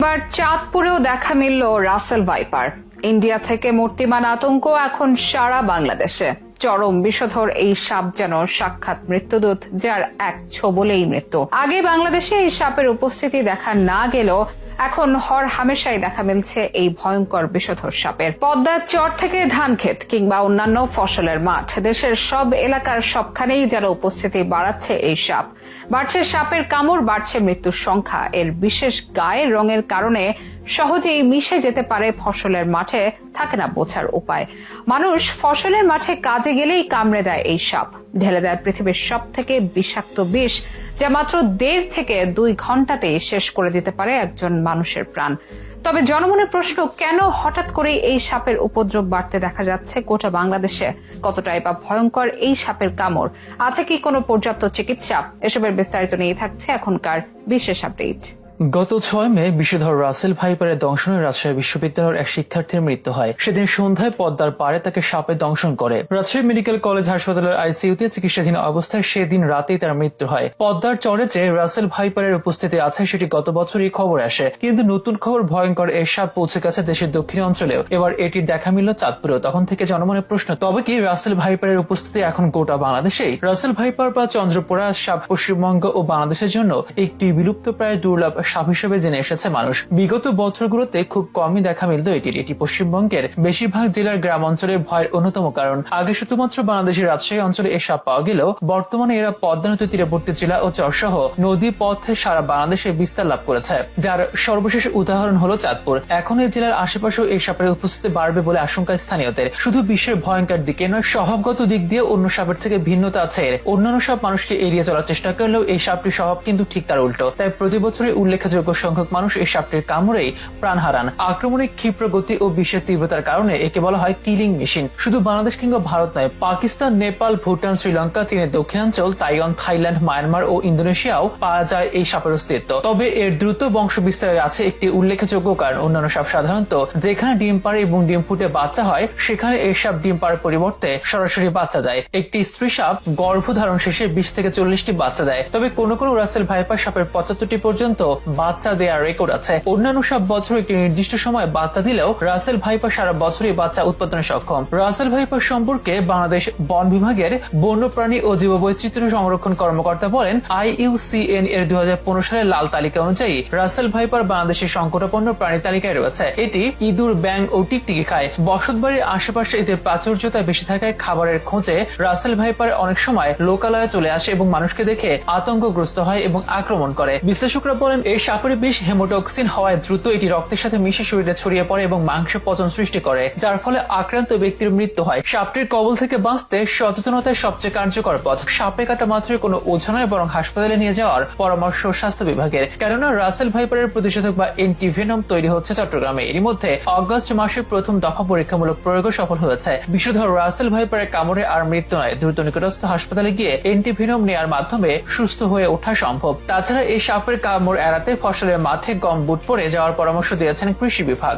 এবার চাঁদপুরেও দেখা মিলল রাসেল ভাইপার। ইন্ডিয়া থেকে মূর্তিমান আতঙ্ক এখন সারা বাংলাদেশে। চরম বিষধর এই সাপ যেন সাক্ষাৎ মৃত্যুদূত, যার এক ছোবলেই মৃত্যু। আগে বাংলাদেশে এই সাপের উপস্থিতি দেখা না গেলেও এখন হর হামেশাই দেখা মিলছে এই ভয়ঙ্কর বিষধর সাপের। পদ্মার চর থেকে ধানক্ষেত কিংবা অন্যান্য ফসলের মাঠ, দেশের সব এলাকার সবখানেই যেন উপস্থিতি বাড়াচ্ছে এই সাপ। বাড়ছে সাপের কামড়, বাড়ছে মৃত্যুর সংখ্যা। এর বিশেষ গায়ের রঙের কারণে সহজেই মিশে যেতে পারে ফসলের মাঠে, থাকে না বোঝার উপায়। মানুষ ফসলের মাঠে কাজে গেলেই কামড়ে দেয় এই সাপ, ঢেলে দেয় পৃথিবীর সব থেকে বিষাক্ত বিষ, যা মাত্র 1.5 থেকে 2 ঘন্টাতেই শেষ করে দিতে পারে একজন মানুষের প্রাণ। তবে জনমনের প্রশ্ন, কেন হঠাৎ করে এই সাপের উপদ্রব বাড়তে দেখা যাচ্ছে গোটা বাংলাদেশে? কতটাই বা ভয়ঙ্কর এই সাপের কামড়? আছে কি কোনো পর্যাপ্ত চিকিৎসা? এসবের বিস্তারিত নিয়ে থাকছে এখনকার বিশেষ আপডেট। গত 6 মে বিষধর রাসেল ভাইপারের দংশনে রাজশাহী বিশ্ববিদ্যালয়ের এক শিক্ষার্থীর মৃত্যু হয়। সেদিন সন্ধ্যায় পদ্মার পাড়ে তাকে সাপে দংশন করে। রাজশাহী মেডিকেল কলেজ হাসপাতালের আইসিইউতে চিকিৎসাধীন অবস্থায় সেদিন রাতেই তার মৃত্যু হয়। পদ্মার চরে যে রাসেল ভাইপারের উপস্থিতি আছে সেটি গত বছরই খবর আসে, কিন্তু নতুন খবর, ভয়ঙ্কর এই সাপ পৌঁছে গেছে দেশের দক্ষিণ অঞ্চলেও। এবার এটির দেখা মিলল চাঁদপুরেও। তখন থেকে জনমনের প্রশ্ন, তবে কি রাসেল ভাইপারের উপস্থিতি এখন গোটা বাংলাদেশেই? রাসেল ভাইপার বা চন্দ্রপোড়া সাপ পশ্চিমবঙ্গ ও বাংলাদেশের জন্য একটি বিলুপ্ত প্রায় দুর্লভ সাপ হিসেবে জেনে এসেছে মানুষ। বিগত বছরগুলোতে খুব কমই দেখা মিলত এটির। এটি পশ্চিমবঙ্গের বেশিরভাগ জেলার গ্রাম অঞ্চলে ভয়ের অন্যতম কারণ। আগে শুধুমাত্র বাংলাদেশের রাজশাহী অঞ্চলে এ সাপ পাওয়া গেলেও বর্তমানে এরা পদ্মা নদী তীরবর্তী জেলা ও চরসহ নদী পথে সারা বাংলাদেশে বিস্তার লাভ করেছে, যার সর্বশেষ উদাহরণ হলো চাঁদপুর। এখন এই জেলার আশেপাশেও এই সাপের উপস্থিতি বাড়বে বলে আশঙ্কা স্থানীয়দের। শুধু বিশ্বের ভয়ঙ্কর দিকে নয়, স্বভাবগত দিক দিয়ে অন্য সাপের থেকে ভিন্নতা আছে এর। অন্যান্য সাপ মানুষকে এড়িয়ে চলার চেষ্টা করলেও এই সাপটির স্বভাব কিন্তু ঠিক তার উল্টো। তাই প্রতি বছরই উল্লেখযোগ্য সংখ্যক মানুষ এই সাপটির কামড়েই প্রাণ হারান। আক্রমণের ক্ষিপ্র গতি ও বিষের তীব্রতার কারণে একে বলা হয় কিলিং মেশিন। শুধু বাংলাদেশ কিংবা ভারত নয়, পাকিস্তান, নেপাল, ভুটান, শ্রীলঙ্কা, চীনের দক্ষিণাঞ্চল, তাইওয়ান, থাইল্যান্ড, মায়ানমার ও ইন্দোনেশিয়াও পাওয়া যায় এই সাপের অস্তিত্ব। তবে এর দ্রুত বংশ বিস্তারের আছে একটি উল্লেখযোগ্য কারণ। অন্যান্য সাপ সাধারণত যেখানে ডিম পাড়ে এবং ডিম ফুটে বাচ্চা হয়, সেখানে এই সাপ ডিম পাড়ার পরিবর্তে সরাসরি বাচ্চা দেয়। একটি স্ত্রী সাপ গর্ভধারণ শেষে 20 থেকে 40টি বাচ্চা দেয়। তবে কোন কোন রাসেল ভাইপার সাপের 75টি পর্যন্ত বাচ্চা দেওয়ার রেকর্ড আছে। অন্যান্য সব বছর একটি নির্দিষ্ট সময় বাচ্চা দিলেও রাসেল ভাইপার সারা বছরই বাচ্চা উৎপাদনে সক্ষম। রাসেল ভাইপার সম্পর্কে বাংলাদেশ বন বিভাগের বন্যপ্রাণী ও জীববৈচিত্র্য সংরক্ষণ কর্মকর্তা বলেন, IUCN এর 2015 সালের লাল তালিকা অনুযায়ী রাসেল ভাইপার বাংলাদেশের সংকটাপন্ন প্রাণী তালিকায় রয়েছে। এটি ইঁদুর, ব্যাঙ ও টিকটিকি খায়। বসতবাড়ির আশেপাশে এদের প্রাচুর্যতা বেশি থাকায় খাবারের খোঁজে রাসেল ভাইপার অনেক সময় লোকালয়ে চলে আসে এবং মানুষকে দেখে আতঙ্কগ্রস্ত হয় এবং আক্রমণ করে। বিশ্লেষকরা বলেন, এই সাপের বিষ হেমোটক্সিন হওয়ায় দ্রুত এটি রক্তের সাথে মিশে শরীরে ছড়িয়ে পড়ে এবং মাংস পচন সৃষ্টি করে, যার ফলে আক্রান্ত ব্যক্তির মৃত্যু হয়। সাপটির কবল থেকে বাঁচতে সচেতনতাই সবচেয়ে কার্যকর পথ। সাপে কাটা মাত্রই কোনো ওঝা নয়, বরং হাসপাতালে নিয়ে যাওয়ার পরামর্শ স্বাস্থ্য বিভাগের। কেননা রাসেল ভাইপারের প্রতিষেধক বা অ্যান্টিভেনম তৈরি হচ্ছে চট্টগ্রামে। এর মধ্যে অগস্ট মাসে প্রথম দফা পরীক্ষামূলক প্রয়োগ সফল হয়েছে। বিষধর রাসেল ভাইপারের কামড়ে আর মৃত্যু নয়, দ্রুত নিকটস্থ হাসপাতালে গিয়ে অ্যান্টিভেনম নেওয়ার মাধ্যমে সুস্থ হয়ে ওঠা সম্ভব। তাছাড়া এই সাপের কামড় এড়াতে ফসলের মাঠে গম বুট পরে যাওয়ার পরামর্শ দিয়েছেন কৃষি বিভাগ।